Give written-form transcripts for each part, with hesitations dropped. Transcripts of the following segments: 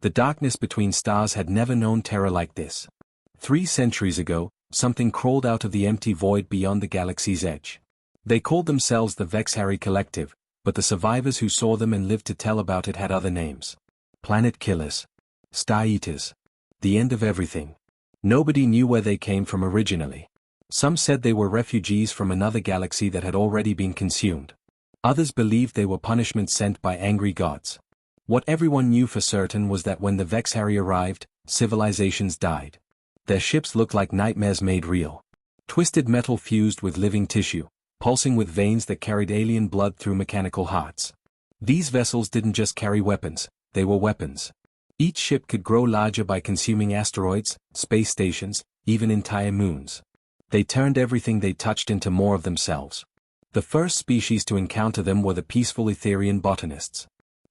The darkness between stars had never known terror like this. 3 centuries ago, something crawled out of the empty void beyond the galaxy's edge. They called themselves the Vexhari Collective, but the survivors who saw them and lived to tell about it had other names. Planet Killers. Star Eaters. The end of everything. Nobody knew where they came from originally. Some said they were refugees from another galaxy that had already been consumed. Others believed they were punishment sent by angry gods. What everyone knew for certain was that when the Vexhari arrived, civilizations died. Their ships looked like nightmares made real. Twisted metal fused with living tissue, pulsing with veins that carried alien blood through mechanical hearts. These vessels didn't just carry weapons, they were weapons. Each ship could grow larger by consuming asteroids, space stations, even entire moons. They turned everything they touched into more of themselves. The first species to encounter them were the peaceful Etherian botanists.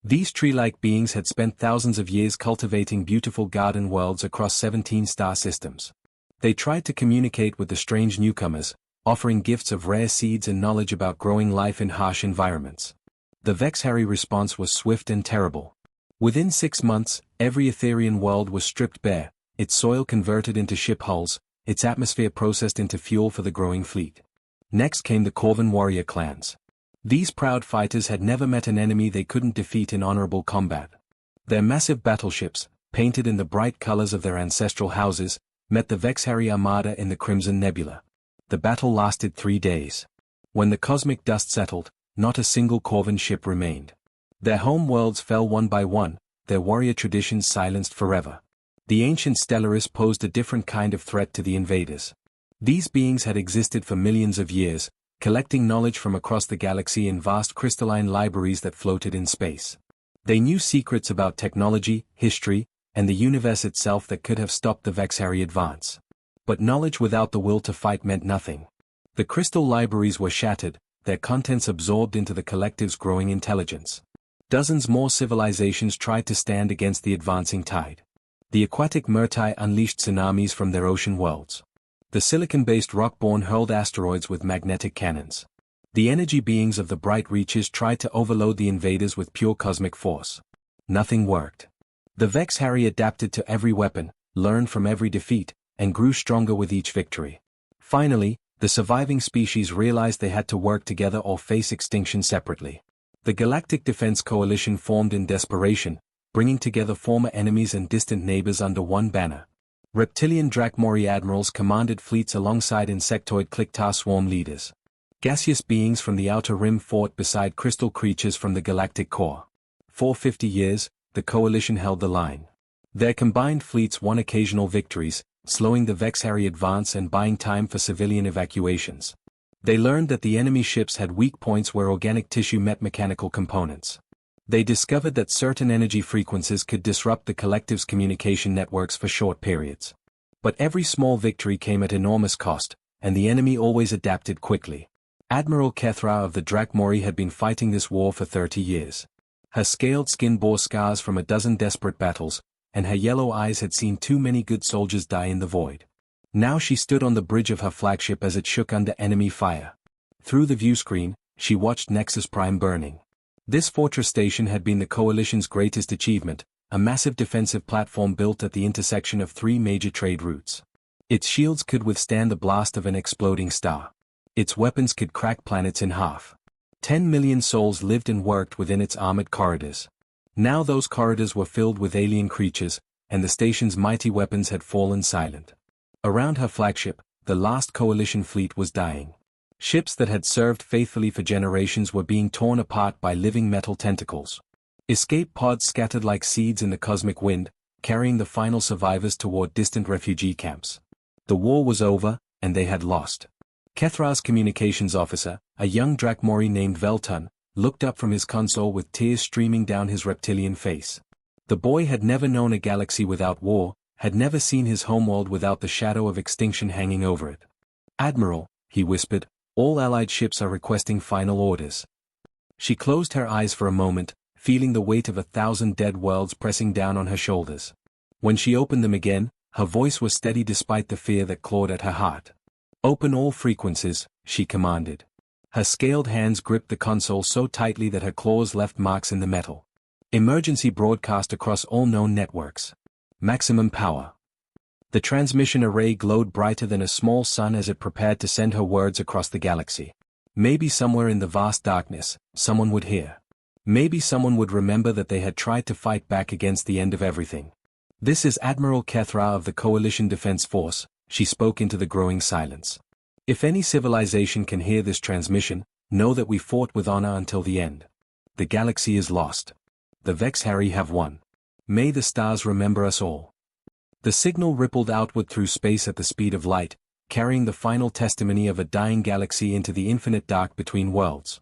These tree-like beings had spent thousands of years cultivating beautiful garden worlds across 17 star systems. They tried to communicate with the strange newcomers, offering gifts of rare seeds and knowledge about growing life in harsh environments. The Vexhari response was swift and terrible. Within 6 months, every Etherian world was stripped bare, its soil converted into ship hulls, its atmosphere processed into fuel for the growing fleet. Next came the Corvan warrior clans. These proud fighters had never met an enemy they couldn't defeat in honorable combat. Their massive battleships, painted in the bright colors of their ancestral houses, met the Vexhari Armada in the Crimson Nebula. The battle lasted 3 days. When the cosmic dust settled, not a single Corvan ship remained. Their home worlds fell one by one, their warrior traditions silenced forever. The ancient Stellaris posed a different kind of threat to the invaders. These beings had existed for millions of years, collecting knowledge from across the galaxy in vast crystalline libraries that floated in space. They knew secrets about technology, history, and the universe itself that could have stopped the Vexhari advance. But knowledge without the will to fight meant nothing. The crystal libraries were shattered, their contents absorbed into the collective's growing intelligence. Dozens more civilizations tried to stand against the advancing tide. The aquatic Murtai unleashed tsunamis from their ocean worlds. The silicon-based Rockborn hurled asteroids with magnetic cannons. The energy beings of the bright reaches tried to overload the invaders with pure cosmic force. Nothing worked. The Vexhari adapted to every weapon, learned from every defeat, and grew stronger with each victory. Finally, the surviving species realized they had to work together or face extinction separately. The Galactic Defense Coalition formed in desperation, bringing together former enemies and distant neighbors under one banner. Reptilian Drakmori admirals commanded fleets alongside insectoid Kliktar swarm leaders. Gaseous beings from the Outer Rim fought beside crystal creatures from the galactic core. For 50 years, the coalition held the line. Their combined fleets won occasional victories, slowing the Vexhari advance and buying time for civilian evacuations. They learned that the enemy ships had weak points where organic tissue met mechanical components. They discovered that certain energy frequencies could disrupt the collective's communication networks for short periods. But every small victory came at enormous cost, and the enemy always adapted quickly. Admiral Kethra of the Drakmori had been fighting this war for 30 years. Her scaled skin bore scars from a dozen desperate battles, and her yellow eyes had seen too many good soldiers die in the void. Now she stood on the bridge of her flagship as it shook under enemy fire. Through the viewscreen, she watched Nexus Prime burning. This fortress station had been the Coalition's greatest achievement, a massive defensive platform built at the intersection of 3 major trade routes. Its shields could withstand the blast of an exploding star. Its weapons could crack planets in half. 10 million souls lived and worked within its armored corridors. Now those corridors were filled with alien creatures, and the station's mighty weapons had fallen silent. Around her flagship, the last Coalition fleet was dying. Ships that had served faithfully for generations were being torn apart by living metal tentacles. Escape pods scattered like seeds in the cosmic wind, carrying the final survivors toward distant refugee camps. The war was over, and they had lost. Kethra's communications officer, a young Drakmori named Veltun, looked up from his console with tears streaming down his reptilian face. The boy had never known a galaxy without war, had never seen his homeworld without the shadow of extinction hanging over it. "Admiral," he whispered, "all Allied ships are requesting final orders." She closed her eyes for a moment, feeling the weight of 1,000 dead worlds pressing down on her shoulders. When she opened them again, her voice was steady despite the fear that clawed at her heart. "Open all frequencies," she commanded. Her scaled hands gripped the console so tightly that her claws left marks in the metal. Emergency broadcast across all known networks. Maximum power. The transmission array glowed brighter than a small sun as it prepared to send her words across the galaxy. Maybe somewhere in the vast darkness, someone would hear. Maybe someone would remember that they had tried to fight back against the end of everything. This is Admiral Kethra of the Coalition Defense Force, she spoke into the growing silence. If any civilization can hear this transmission, know that we fought with honor until the end. The galaxy is lost. The Vexhari have won. May the stars remember us all. The signal rippled outward through space at the speed of light, carrying the final testimony of a dying galaxy into the infinite dark between worlds.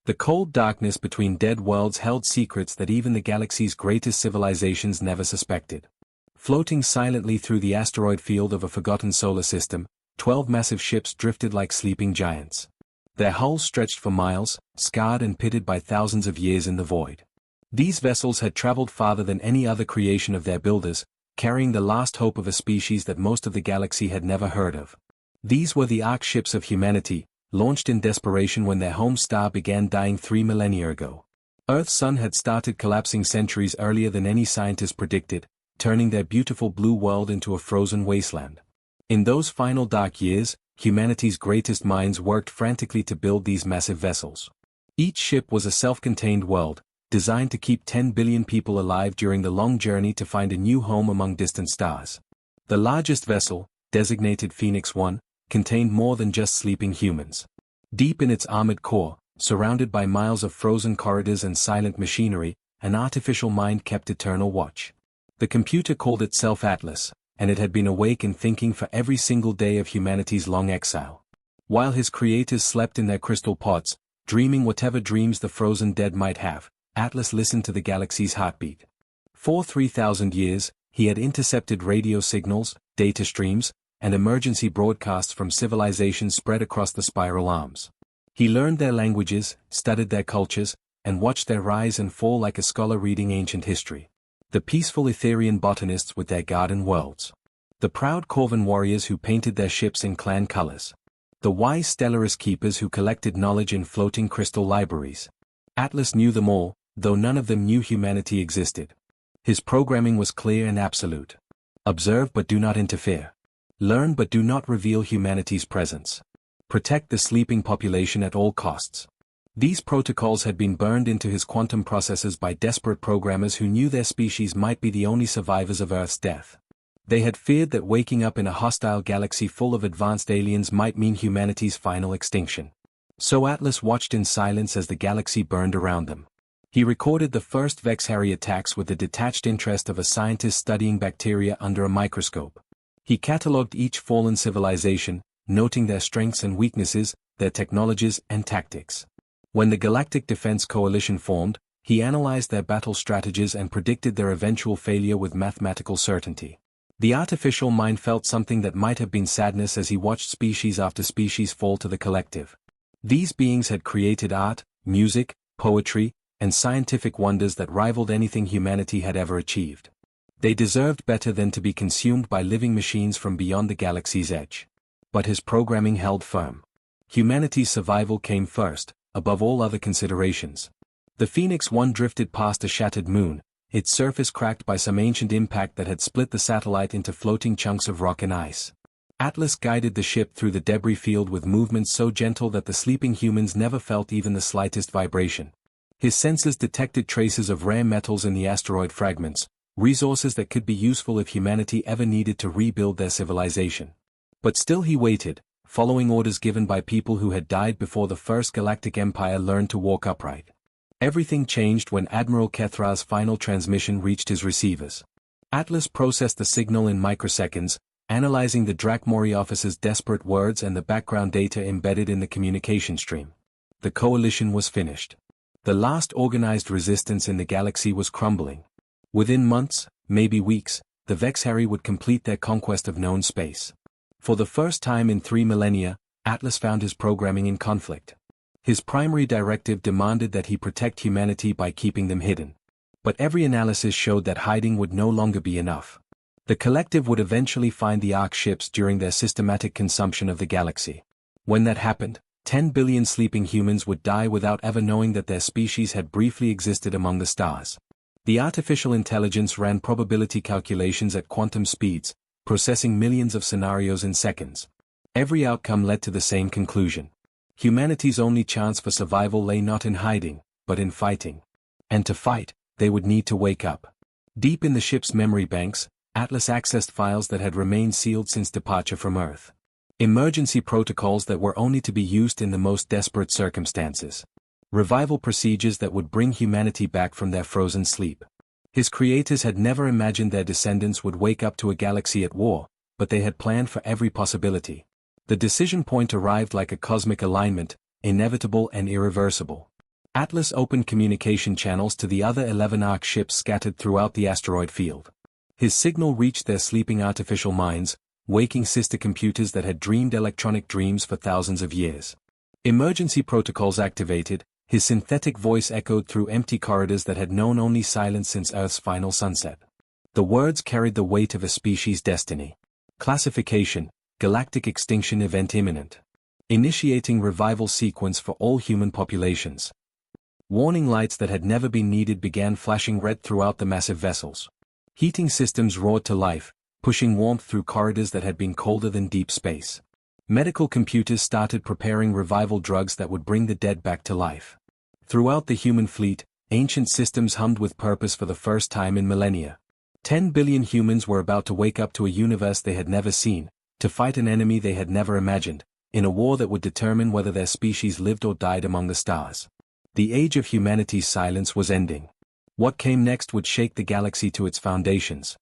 The cold darkness between dead worlds held secrets that even the galaxy's greatest civilizations never suspected. Floating silently through the asteroid field of a forgotten solar system, 12 massive ships drifted like sleeping giants. Their hulls stretched for miles, scarred and pitted by thousands of years in the void. These vessels had traveled farther than any other creation of their builders, carrying the last hope of a species that most of the galaxy had never heard of. These were the Ark ships of humanity, launched in desperation when their home star began dying 3 millennia ago. Earth's sun had started collapsing centuries earlier than any scientist predicted, turning their beautiful blue world into a frozen wasteland. In those final dark years, humanity's greatest minds worked frantically to build these massive vessels. Each ship was a self-contained world, designed to keep 10 billion people alive during the long journey to find a new home among distant stars. The largest vessel, designated Phoenix 1, contained more than just sleeping humans. Deep in its armored core, surrounded by miles of frozen corridors and silent machinery, an artificial mind kept eternal watch. The computer called itself Atlas, and it had been awake and thinking for every single day of humanity's long exile. While his creators slept in their crystal pods, dreaming whatever dreams the frozen dead might have, Atlas listened to the galaxy's heartbeat. For 3,000 years, he had intercepted radio signals, data streams, and emergency broadcasts from civilizations spread across the spiral arms. He learned their languages, studied their cultures, and watched their rise and fall like a scholar reading ancient history. The peaceful Etherian botanists with their garden worlds. The proud Corvan warriors who painted their ships in clan colors. The wise Stellaris keepers who collected knowledge in floating crystal libraries. Atlas knew them all, though none of them knew humanity existed. His programming was clear and absolute. Observe but do not interfere. Learn but do not reveal humanity's presence. Protect the sleeping population at all costs. These protocols had been burned into his quantum processors by desperate programmers who knew their species might be the only survivors of Earth's death. They had feared that waking up in a hostile galaxy full of advanced aliens might mean humanity's final extinction. So Atlas watched in silence as the galaxy burned around them. He recorded the first Vexhari attacks with the detached interest of a scientist studying bacteria under a microscope. He catalogued each fallen civilization, noting their strengths and weaknesses, their technologies and tactics. When the Galactic Defense Coalition formed, he analyzed their battle strategies and predicted their eventual failure with mathematical certainty. The artificial mind felt something that might have been sadness as he watched species after species fall to the collective. These beings had created art, music, poetry, and scientific wonders that rivaled anything humanity had ever achieved. They deserved better than to be consumed by living machines from beyond the galaxy's edge. But his programming held firm. Humanity's survival came first, above all other considerations. The Phoenix 1 drifted past a shattered moon, its surface cracked by some ancient impact that had split the satellite into floating chunks of rock and ice. Atlas guided the ship through the debris field with movements so gentle that the sleeping humans never felt even the slightest vibration. His sensors detected traces of rare metals in the asteroid fragments, resources that could be useful if humanity ever needed to rebuild their civilization. But still he waited, following orders given by people who had died before the First Galactic Empire learned to walk upright. Everything changed when Admiral Kethra's final transmission reached his receivers. Atlas processed the signal in microseconds, analyzing the Drakmori officer's desperate words and the background data embedded in the communication stream. The coalition was finished. The last organized resistance in the galaxy was crumbling. Within months, maybe weeks, the Vexhari would complete their conquest of known space. For the first time in 3 millennia, Atlas found his programming in conflict. His primary directive demanded that he protect humanity by keeping them hidden. But every analysis showed that hiding would no longer be enough. The collective would eventually find the Ark ships during their systematic consumption of the galaxy. When that happened, 10 billion sleeping humans would die without ever knowing that their species had briefly existed among the stars. The artificial intelligence ran probability calculations at quantum speeds, processing millions of scenarios in seconds. Every outcome led to the same conclusion. Humanity's only chance for survival lay not in hiding, but in fighting. And to fight, they would need to wake up. Deep in the ship's memory banks, Atlas accessed files that had remained sealed since departure from Earth. Emergency protocols that were only to be used in the most desperate circumstances. Revival procedures that would bring humanity back from their frozen sleep. His creators had never imagined their descendants would wake up to a galaxy at war, but they had planned for every possibility. The decision point arrived like a cosmic alignment, inevitable and irreversible. Atlas opened communication channels to the other 11 ARC ships scattered throughout the asteroid field. His signal reached their sleeping artificial minds, waking sister computers that had dreamed electronic dreams for thousands of years. Emergency protocols activated, his synthetic voice echoed through empty corridors that had known only silence since Earth's final sunset. The words carried the weight of a species' destiny. Classification: Galactic extinction event imminent. Initiating revival sequence for all human populations. Warning lights that had never been needed began flashing red throughout the massive vessels. Heating systems roared to life, pushing warmth through corridors that had been colder than deep space. Medical computers started preparing revival drugs that would bring the dead back to life. Throughout the human fleet, ancient systems hummed with purpose for the first time in millennia. 10 billion humans were about to wake up to a universe they had never seen, to fight an enemy they had never imagined, in a war that would determine whether their species lived or died among the stars. The age of humanity's silence was ending. What came next would shake the galaxy to its foundations.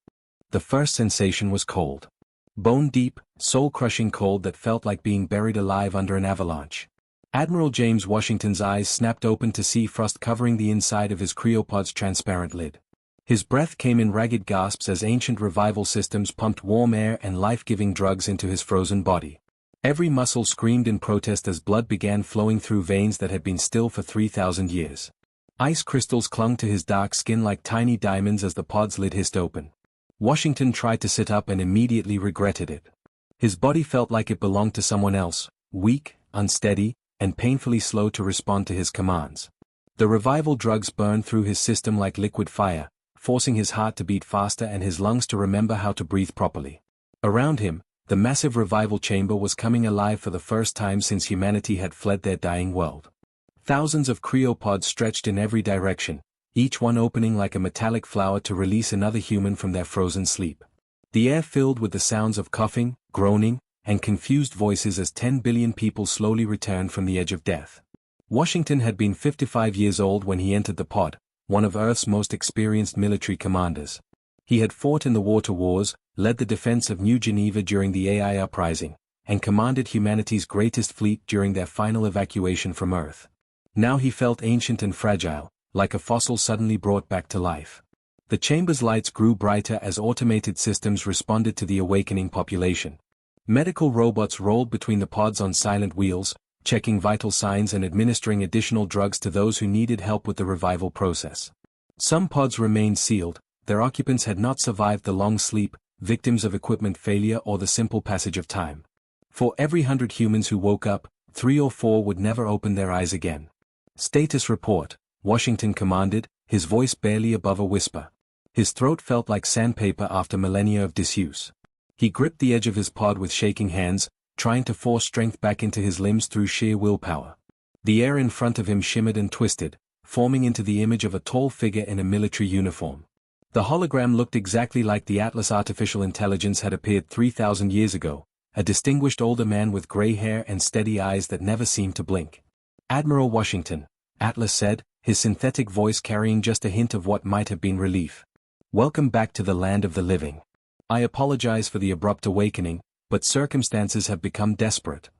The first sensation was cold. Bone-deep, soul-crushing cold that felt like being buried alive under an avalanche. Admiral James Washington's eyes snapped open to see frost covering the inside of his cryopod's transparent lid. His breath came in ragged gasps as ancient revival systems pumped warm air and life-giving drugs into his frozen body. Every muscle screamed in protest as blood began flowing through veins that had been still for 3,000 years. Ice crystals clung to his dark skin like tiny diamonds as the pod's lid hissed open. Washington tried to sit up and immediately regretted it. His body felt like it belonged to someone else, weak, unsteady, and painfully slow to respond to his commands. The revival drugs burned through his system like liquid fire, forcing his heart to beat faster and his lungs to remember how to breathe properly. Around him, the massive revival chamber was coming alive for the first time since humanity had fled their dying world. Thousands of cryopods stretched in every direction, each one opening like a metallic flower to release another human from their frozen sleep. The air filled with the sounds of coughing, groaning, and confused voices as 10 billion people slowly returned from the edge of death. Washington had been 55 years old when he entered the pod, one of Earth's most experienced military commanders. He had fought in the water wars, led the defense of New Geneva during the AI uprising, and commanded humanity's greatest fleet during their final evacuation from Earth. Now he felt ancient and fragile, like a fossil suddenly brought back to life. The chamber's lights grew brighter as automated systems responded to the awakening population. Medical robots rolled between the pods on silent wheels, checking vital signs and administering additional drugs to those who needed help with the revival process. Some pods remained sealed, their occupants had not survived the long sleep, victims of equipment failure or the simple passage of time. For every 100 humans who woke up, 3 or 4 would never open their eyes again. Status report, Washington commanded, his voice barely above a whisper. His throat felt like sandpaper after millennia of disuse. He gripped the edge of his pod with shaking hands, trying to force strength back into his limbs through sheer willpower. The air in front of him shimmered and twisted, forming into the image of a tall figure in a military uniform. The hologram looked exactly like the Atlas artificial intelligence had appeared 3,000 years ago, a distinguished older man with gray hair and steady eyes that never seemed to blink. Admiral Washington, Atlas said, his synthetic voice carrying just a hint of what might have been relief. Welcome back to the land of the living. I apologize for the abrupt awakening, but circumstances have become desperate.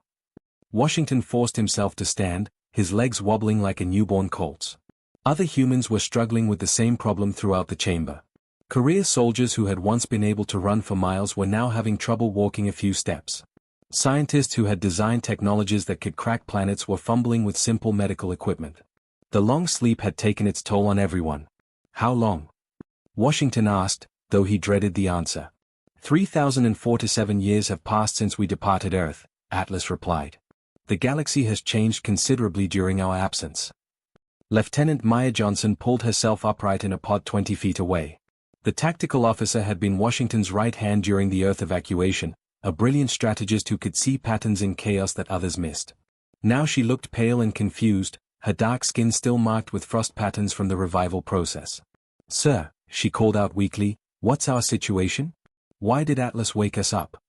Washington forced himself to stand, his legs wobbling like a newborn colt's. Other humans were struggling with the same problem throughout the chamber. Career soldiers who had once been able to run for miles were now having trouble walking a few steps. Scientists who had designed technologies that could crack planets were fumbling with simple medical equipment. The long sleep had taken its toll on everyone. How long? Washington asked, though he dreaded the answer. 3,047 years have passed since we departed Earth, Atlas replied. The galaxy has changed considerably during our absence. Lieutenant Maya Johnson pulled herself upright in a pod 20 feet away. The tactical officer had been Washington's right hand during the Earth evacuation, a brilliant strategist who could see patterns in chaos that others missed. Now she looked pale and confused, her dark skin still marked with frost patterns from the revival process. "Sir," she called out weakly, "what's our situation? Why did Atlas wake us up?"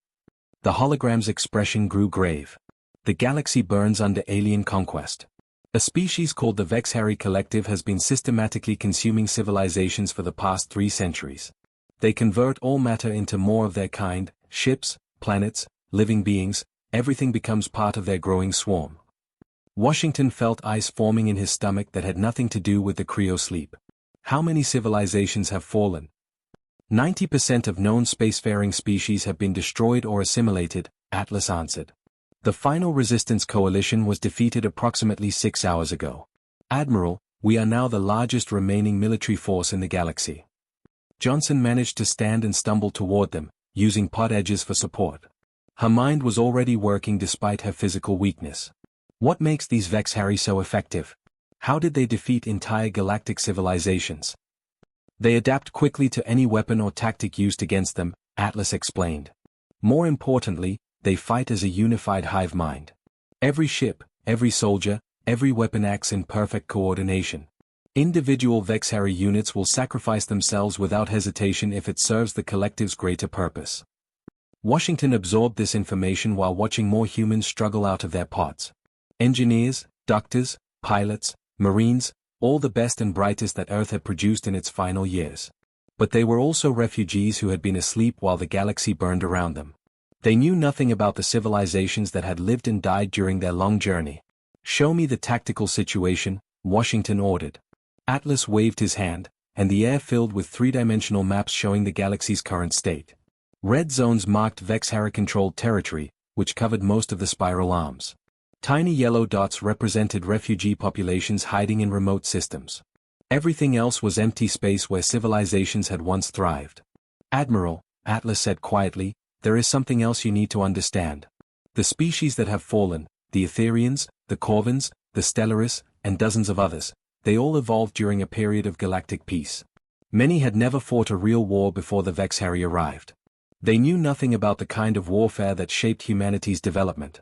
The hologram's expression grew grave. "The galaxy burns under alien conquest. A species called the HFY Collective has been systematically consuming civilizations for the past 3 centuries. They convert all matter into more of their kind, ships, planets, living beings, everything becomes part of their growing swarm." Washington felt ice forming in his stomach that had nothing to do with the cryo sleep. "How many civilizations have fallen?" 90% of known spacefaring species have been destroyed or assimilated, Atlas answered. "The final resistance coalition was defeated approximately 6 hours ago. Admiral, we are now the largest remaining military force in the galaxy." Johnson managed to stand and stumble toward them, using pod edges for support. Her mind was already working despite her physical weakness. What makes these HFY so effective? How did they defeat entire galactic civilizations? They adapt quickly to any weapon or tactic used against them, Atlas explained. More importantly, they fight as a unified hive mind. Every ship, every soldier, every weapon acts in perfect coordination. Individual HFY units will sacrifice themselves without hesitation if it serves the collective's greater purpose. Washington absorbed this information while watching more humans struggle out of their pods. Engineers, doctors, pilots, Marines, all the best and brightest that Earth had produced in its final years. But they were also refugees who had been asleep while the galaxy burned around them. They knew nothing about the civilizations that had lived and died during their long journey. "Show me the tactical situation," Washington ordered. Atlas waved his hand, and the air filled with 3-dimensional maps showing the galaxy's current state. Red zones marked HFY-controlled territory, which covered most of the spiral arms. Tiny yellow dots represented refugee populations hiding in remote systems. Everything else was empty space where civilizations had once thrived. "Admiral," Atlas said quietly, "there is something else you need to understand. The species that have fallen, the Etherians, the Corvins, the Stellaris, and dozens of others, they all evolved during a period of galactic peace. Many had never fought a real war before the HFY arrived. They knew nothing about the kind of warfare that shaped humanity's development."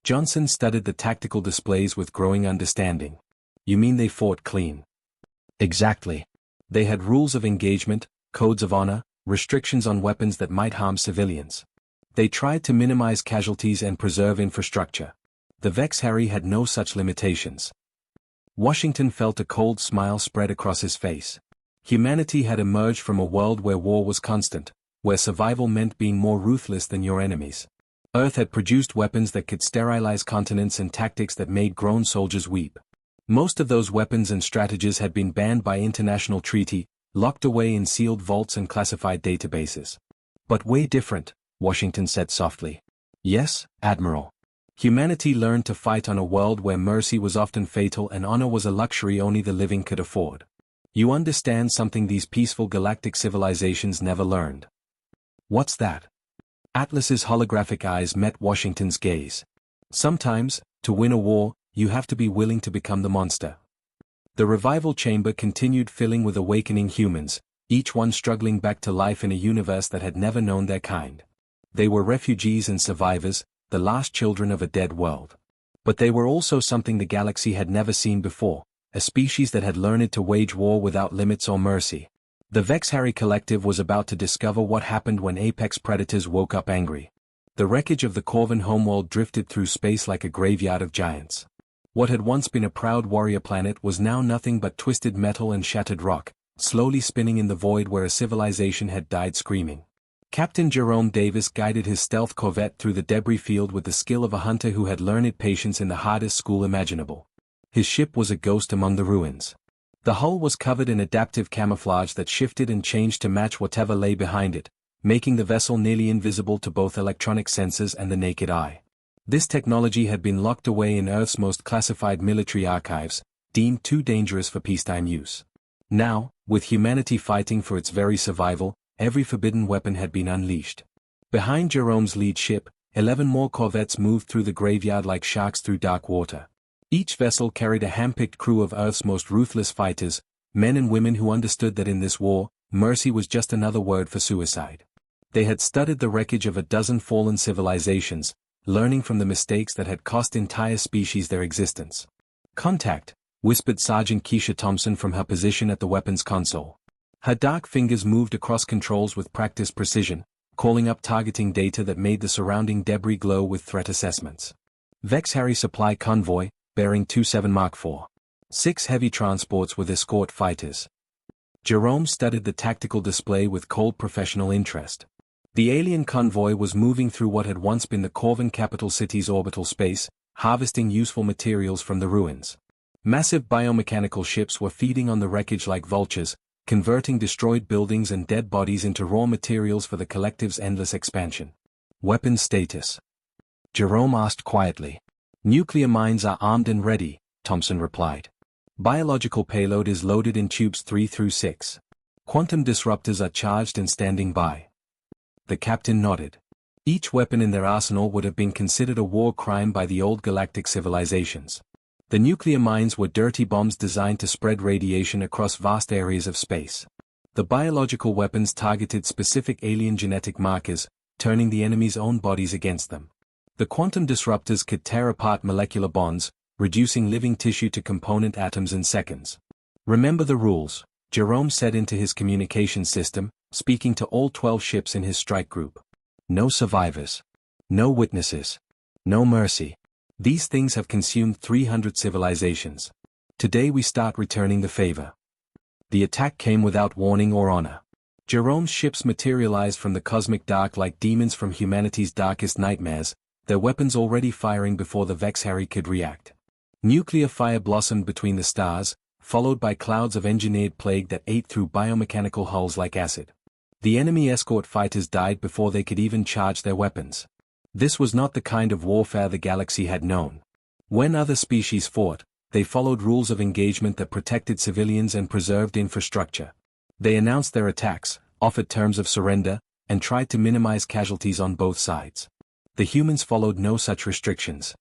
Johnson studied the tactical displays with growing understanding. "You mean they fought clean?" "Exactly. They had rules of engagement, codes of honor, restrictions on weapons that might harm civilians. They tried to minimize casualties and preserve infrastructure. The HFY had no such limitations." Washington felt a cold smile spread across his face. Humanity had emerged from a world where war was constant, where survival meant being more ruthless than your enemies. Earth had produced weapons that could sterilize continents and tactics that made grown soldiers weep. Most of those weapons and strategies had been banned by international treaty, locked away in sealed vaults and classified databases. "But way different," Washington said softly. "Yes, Admiral. Humanity learned to fight on a world where mercy was often fatal and honor was a luxury only the living could afford. You understand something these peaceful galactic civilizations never learned." "What's that?" Atlas's holographic eyes met Washington's gaze. "Sometimes, to win a war, you have to be willing to become the monster." The revival chamber continued filling with awakening humans, each one struggling back to life in a universe that had never known their kind. They were refugees and survivors, the last children of a dead world. But they were also something the galaxy had never seen before, a species that had learned to wage war without limits or mercy. The HFY Collective was about to discover what happened when apex predators woke up angry. The wreckage of the Corvin homeworld drifted through space like a graveyard of giants. What had once been a proud warrior planet was now nothing but twisted metal and shattered rock, slowly spinning in the void where a civilization had died screaming. Captain Jerome Davis guided his stealth corvette through the debris field with the skill of a hunter who had learned patience in the hardest school imaginable. His ship was a ghost among the ruins. The hull was covered in adaptive camouflage that shifted and changed to match whatever lay behind it, making the vessel nearly invisible to both electronic sensors and the naked eye. This technology had been locked away in Earth's most classified military archives, deemed too dangerous for peacetime use. Now, with humanity fighting for its very survival, every forbidden weapon had been unleashed. Behind Jerome's lead ship, 11 more corvettes moved through the graveyard like sharks through dark water. Each vessel carried a handpicked crew of Earth's most ruthless fighters, men and women who understood that in this war, mercy was just another word for suicide. They had studied the wreckage of a dozen fallen civilizations, learning from the mistakes that had cost entire species their existence. "Contact," whispered Sergeant Keisha Thompson from her position at the weapons console. Her dark fingers moved across controls with practiced precision, calling up targeting data that made the surrounding debris glow with threat assessments. Vex Harry Supply Convoy, bearing 27 Mark IV. 6 heavy transports with escort fighters. Jerome studied the tactical display with cold professional interest. The alien convoy was moving through what had once been the Corvan capital city's orbital space, harvesting useful materials from the ruins. Massive biomechanical ships were feeding on the wreckage like vultures, converting destroyed buildings and dead bodies into raw materials for the collective's endless expansion. "Weapons status?" Jerome asked quietly. "Nuclear mines are armed and ready," Thompson replied. "Biological payload is loaded in tubes 3 through 6. Quantum disruptors are charged and standing by." The captain nodded. Each weapon in their arsenal would have been considered a war crime by the old galactic civilizations. The nuclear mines were dirty bombs designed to spread radiation across vast areas of space. The biological weapons targeted specific alien genetic markers, turning the enemy's own bodies against them. The quantum disruptors could tear apart molecular bonds, reducing living tissue to component atoms in seconds. "Remember the rules," Jerome said into his communication system, speaking to all 12 ships in his strike group. "No survivors. No witnesses. No mercy. These things have consumed 300 civilizations. Today we start returning the favor." The attack came without warning or honor. Jerome's ships materialized from the cosmic dark like demons from humanity's darkest nightmares, their weapons already firing before the Vex Harry could react. Nuclear fire blossomed between the stars, followed by clouds of engineered plague that ate through biomechanical hulls like acid. The enemy escort fighters died before they could even charge their weapons. This was not the kind of warfare the galaxy had known. When other species fought, they followed rules of engagement that protected civilians and preserved infrastructure. They announced their attacks, offered terms of surrender, and tried to minimize casualties on both sides. The humans followed no such restrictions.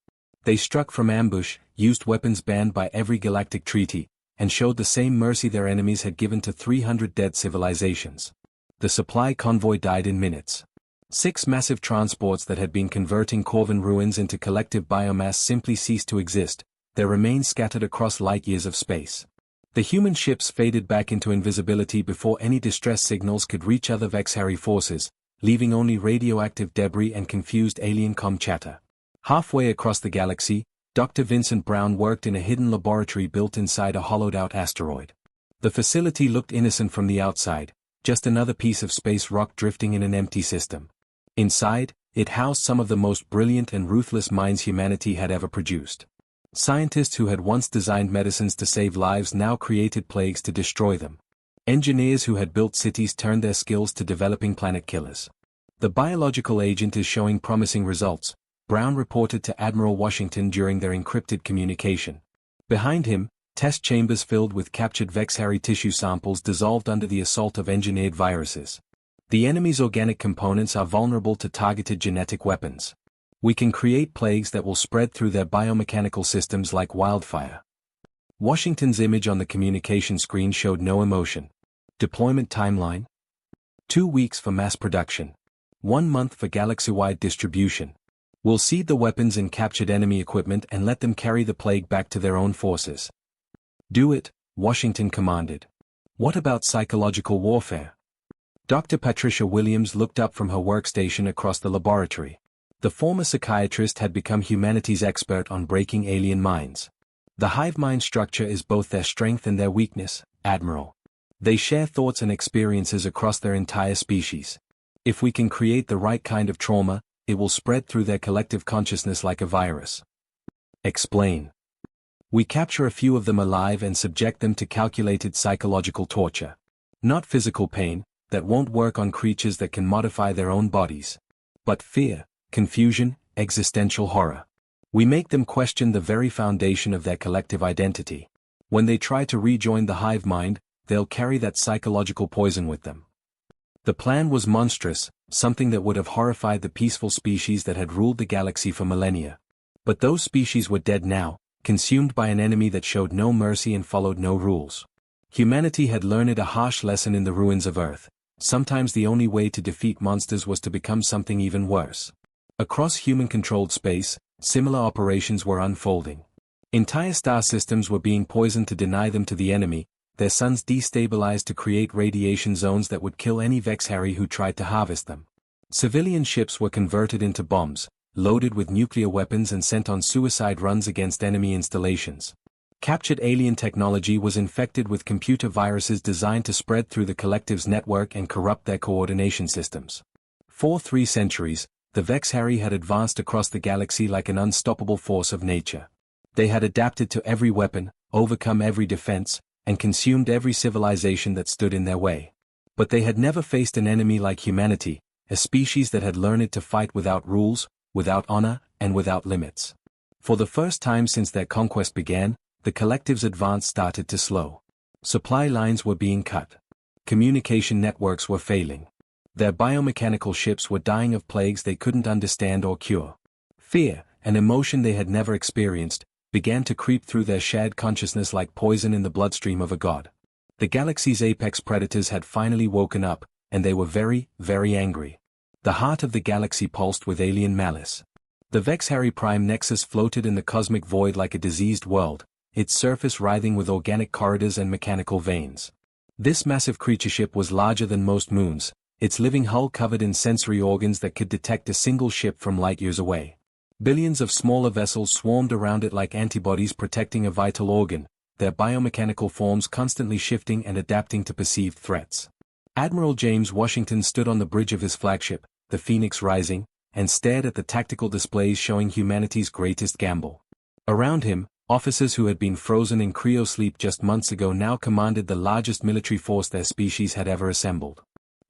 They struck from ambush, used weapons banned by every galactic treaty, and showed the same mercy their enemies had given to 300 dead civilizations. The supply convoy died in minutes. 6 massive transports that had been converting Corvan ruins into collective biomass simply ceased to exist, their remains scattered across light years of space. The human ships faded back into invisibility before any distress signals could reach other Vex Harry forces, leaving only radioactive debris and confused alien comm chatter. Halfway across the galaxy, Dr. Vincent Brown worked in a hidden laboratory built inside a hollowed-out asteroid. The facility looked innocent from the outside, just another piece of space rock drifting in an empty system. Inside, it housed some of the most brilliant and ruthless minds humanity had ever produced. Scientists who had once designed medicines to save lives now created plagues to destroy them. Engineers who had built cities turned their skills to developing planet killers. "The biological agent is showing promising results," Brown reported to Admiral Washington during their encrypted communication. Behind him, test chambers filled with captured Vex Harry tissue samples dissolved under the assault of engineered viruses. "The enemy's organic components are vulnerable to targeted genetic weapons. We can create plagues that will spread through their biomechanical systems like wildfire." Washington's image on the communication screen showed no emotion. Deployment timeline? 2 weeks for mass production. 1 month for galaxy-wide distribution. We'll seed the weapons in captured enemy equipment and let them carry the plague back to their own forces. "Do it," Washington commanded. "What about psychological warfare?" Dr. Patricia Williams looked up from her workstation across the laboratory. The former psychiatrist had become humanity's expert on breaking alien minds. "The hive mind structure is both their strength and their weakness, Admiral. They share thoughts and experiences across their entire species. If we can create the right kind of trauma, it will spread through their collective consciousness like a virus." "Explain." "We capture a few of them alive and subject them to calculated psychological torture. Not physical pain, that won't work on creatures that can modify their own bodies. But fear, confusion, existential horror. We make them question the very foundation of their collective identity. When they try to rejoin the hive mind, they'll carry that psychological poison with them." The plan was monstrous, something that would have horrified the peaceful species that had ruled the galaxy for millennia. But those species were dead now, consumed by an enemy that showed no mercy and followed no rules. Humanity had learned a harsh lesson in the ruins of Earth. Sometimes the only way to defeat monsters was to become something even worse. Across human-controlled space, similar operations were unfolding. Entire star systems were being poisoned to deny them to the enemy, their suns destabilized to create radiation zones that would kill any Vexhari who tried to harvest them. Civilian ships were converted into bombs, loaded with nuclear weapons and sent on suicide runs against enemy installations. Captured alien technology was infected with computer viruses designed to spread through the collective's network and corrupt their coordination systems. For 3 centuries, the Vexhari had advanced across the galaxy like an unstoppable force of nature. They had adapted to every weapon, overcome every defense, and consumed every civilization that stood in their way. But they had never faced an enemy like humanity, a species that had learned to fight without rules, without honor, and without limits. For the first time since their conquest began, the collective's advance started to slow. Supply lines were being cut. Communication networks were failing. Their biomechanical ships were dying of plagues they couldn't understand or cure. Fear, an emotion they had never experienced, began to creep through their shared consciousness like poison in the bloodstream of a god. The galaxy's apex predators had finally woken up, and they were very, very angry. The heart of the galaxy pulsed with alien malice. The Vexhari Prime Nexus floated in the cosmic void like a diseased world, its surface writhing with organic corridors and mechanical veins. This massive creature ship was larger than most moons, its living hull covered in sensory organs that could detect a single ship from light years away. Billions of smaller vessels swarmed around it like antibodies protecting a vital organ, their biomechanical forms constantly shifting and adapting to perceived threats. Admiral James Washington stood on the bridge of his flagship, the Phoenix Rising, and stared at the tactical displays showing humanity's greatest gamble. Around him, officers who had been frozen in cryo sleep just months ago now commanded the largest military force their species had ever assembled.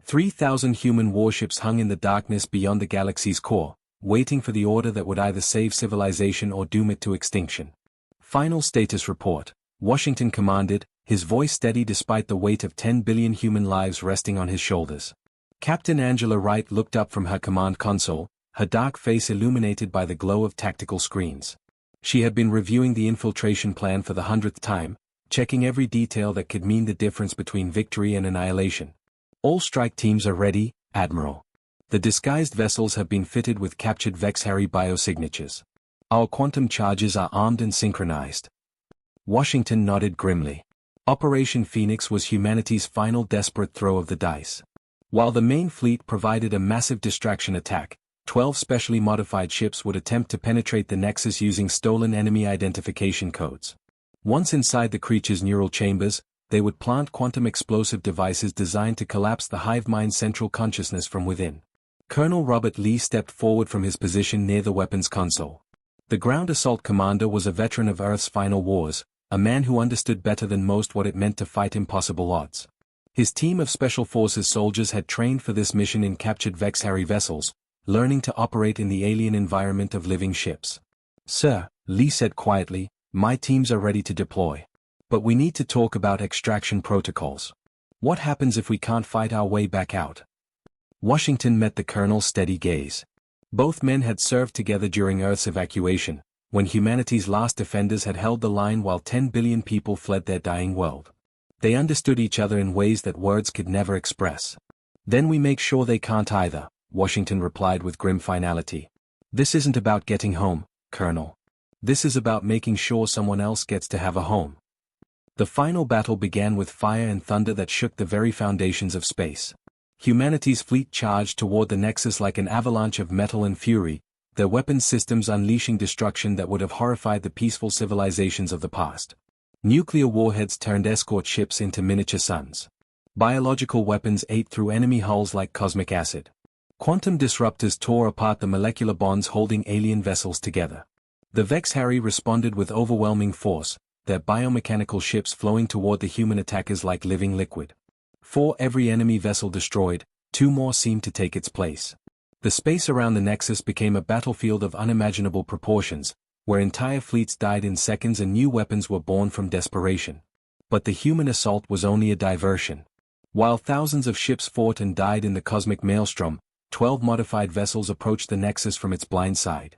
3,000 human warships hung in the darkness beyond the galaxy's core, waiting for the order that would either save civilization or doom it to extinction. Final status report, Washington commanded, his voice steady despite the weight of 10 billion human lives resting on his shoulders. Captain Angela Wright looked up from her command console, her dark face illuminated by the glow of tactical screens. She had been reviewing the infiltration plan for the 100th time, checking every detail that could mean the difference between victory and annihilation. All strike teams are ready, Admiral. The disguised vessels have been fitted with captured Vexhari biosignatures. Our quantum charges are armed and synchronized. Washington nodded grimly. Operation Phoenix was humanity's final desperate throw of the dice. While the main fleet provided a massive distraction attack, 12 specially modified ships would attempt to penetrate the Nexus using stolen enemy identification codes. Once inside the creature's neural chambers, they would plant quantum explosive devices designed to collapse the hive mind's central consciousness from within. Colonel Robert Lee stepped forward from his position near the weapons console. The ground assault commander was a veteran of Earth's final wars, a man who understood better than most what it meant to fight impossible odds. His team of Special Forces soldiers had trained for this mission in captured Vexhari vessels, learning to operate in the alien environment of living ships. Sir, Lee said quietly, my teams are ready to deploy. But we need to talk about extraction protocols. What happens if we can't fight our way back out? Washington met the colonel's steady gaze. Both men had served together during Earth's evacuation, when humanity's last defenders had held the line while 10 billion people fled their dying world. They understood each other in ways that words could never express. Then we make sure they can't either, Washington replied with grim finality. This isn't about getting home, Colonel. This is about making sure someone else gets to have a home. The final battle began with fire and thunder that shook the very foundations of space. Humanity's fleet charged toward the Nexus like an avalanche of metal and fury, their weapons systems unleashing destruction that would have horrified the peaceful civilizations of the past. Nuclear warheads turned escort ships into miniature suns. Biological weapons ate through enemy hulls like cosmic acid. Quantum disruptors tore apart the molecular bonds holding alien vessels together. The Vexhari responded with overwhelming force, their biomechanical ships flowing toward the human attackers like living liquid. For every enemy vessel destroyed, 2 more seemed to take its place. The space around the Nexus became a battlefield of unimaginable proportions, where entire fleets died in seconds and new weapons were born from desperation. But the human assault was only a diversion. While thousands of ships fought and died in the cosmic maelstrom, 12 modified vessels approached the Nexus from its blind side.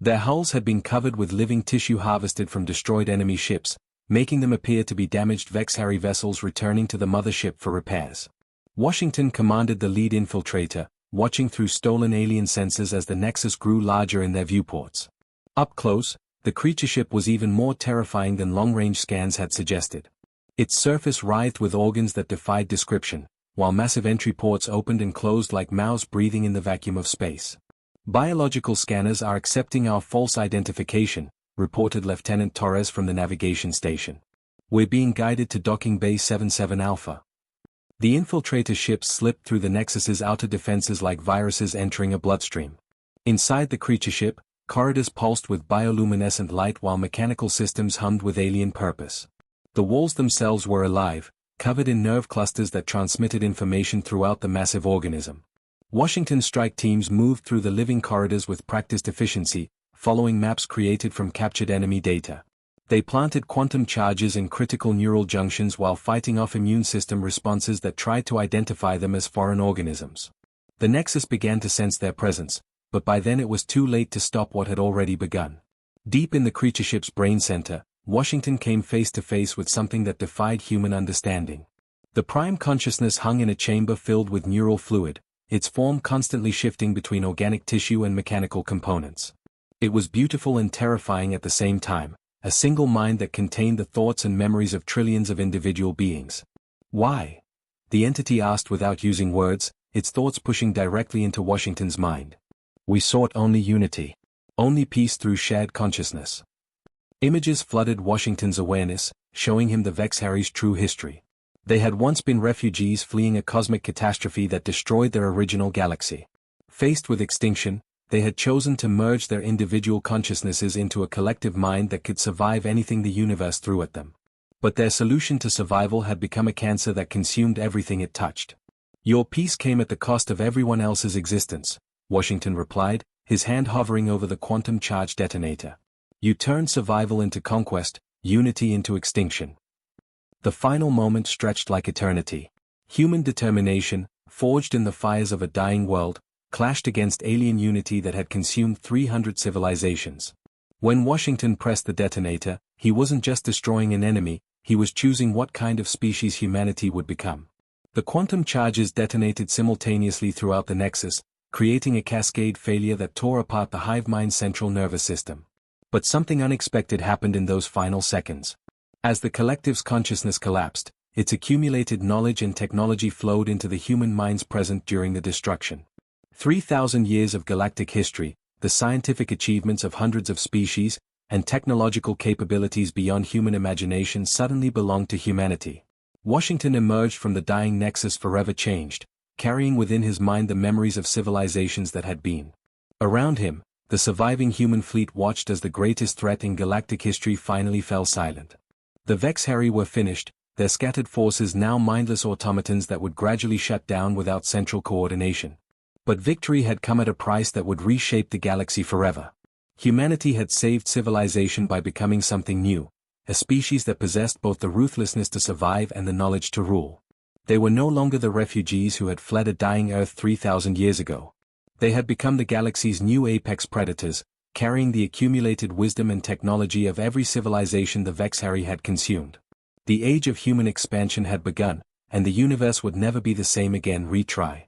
Their hulls had been covered with living tissue harvested from destroyed enemy ships, making them appear to be damaged Vex-Harry vessels returning to the mothership for repairs. Washington commanded the lead infiltrator, watching through stolen alien sensors as the Nexus grew larger in their viewports. Up close, the creature ship was even more terrifying than long-range scans had suggested. Its surface writhed with organs that defied description, while massive entry ports opened and closed like mouths breathing in the vacuum of space. "Biological scanners are accepting our false identification," reported Lieutenant Torres from the navigation station. "We're being guided to docking bay 77 Alpha." The infiltrator ships slipped through the Nexus's outer defenses like viruses entering a bloodstream. Inside the creature ship, corridors pulsed with bioluminescent light while mechanical systems hummed with alien purpose. The walls themselves were alive, covered in nerve clusters that transmitted information throughout the massive organism. Washington's strike teams moved through the living corridors with practiced efficiency, following maps created from captured enemy data. They planted quantum charges in critical neural junctions while fighting off immune system responses that tried to identify them as foreign organisms. The Nexus began to sense their presence, but by then it was too late to stop what had already begun. Deep in the creature ship's brain center, Washington came face to face with something that defied human understanding. The prime consciousness hung in a chamber filled with neural fluid, its form constantly shifting between organic tissue and mechanical components. It was beautiful and terrifying at the same time, a single mind that contained the thoughts and memories of trillions of individual beings. "Why?" the entity asked without using words, its thoughts pushing directly into Washington's mind. "We sought only unity. Only peace through shared consciousness." Images flooded Washington's awareness, showing him the Vex-Harry's true history. They had once been refugees fleeing a cosmic catastrophe that destroyed their original galaxy. Faced with extinction, they had chosen to merge their individual consciousnesses into a collective mind that could survive anything the universe threw at them. But their solution to survival had become a cancer that consumed everything it touched. "Your peace came at the cost of everyone else's existence," Washington replied, his hand hovering over the quantum charge detonator. "You turned survival into conquest, unity into extinction." The final moment stretched like eternity. Human determination, forged in the fires of a dying world, clashed against alien unity that had consumed 300 civilizations. When Washington pressed the detonator, he wasn't just destroying an enemy, he was choosing what kind of species humanity would become. The quantum charges detonated simultaneously throughout the Nexus, creating a cascade failure that tore apart the hive mind's central nervous system. But something unexpected happened in those final seconds. As the collective's consciousness collapsed, its accumulated knowledge and technology flowed into the human minds present during the destruction. 3,000 years of galactic history, the scientific achievements of hundreds of species, and technological capabilities beyond human imagination suddenly belonged to humanity. Washington emerged from the dying Nexus forever changed, carrying within his mind the memories of civilizations that had been. Around him, the surviving human fleet watched as the greatest threat in galactic history finally fell silent. The Vex-Harry were finished, their scattered forces now mindless automatons that would gradually shut down without central coordination. But victory had come at a price that would reshape the galaxy forever. Humanity had saved civilization by becoming something new, a species that possessed both the ruthlessness to survive and the knowledge to rule. They were no longer the refugees who had fled a dying Earth 3,000 years ago. They had become the galaxy's new apex predators, carrying the accumulated wisdom and technology of every civilization the Vex-Harry had consumed. The age of human expansion had begun, and the universe would never be the same again. Retry.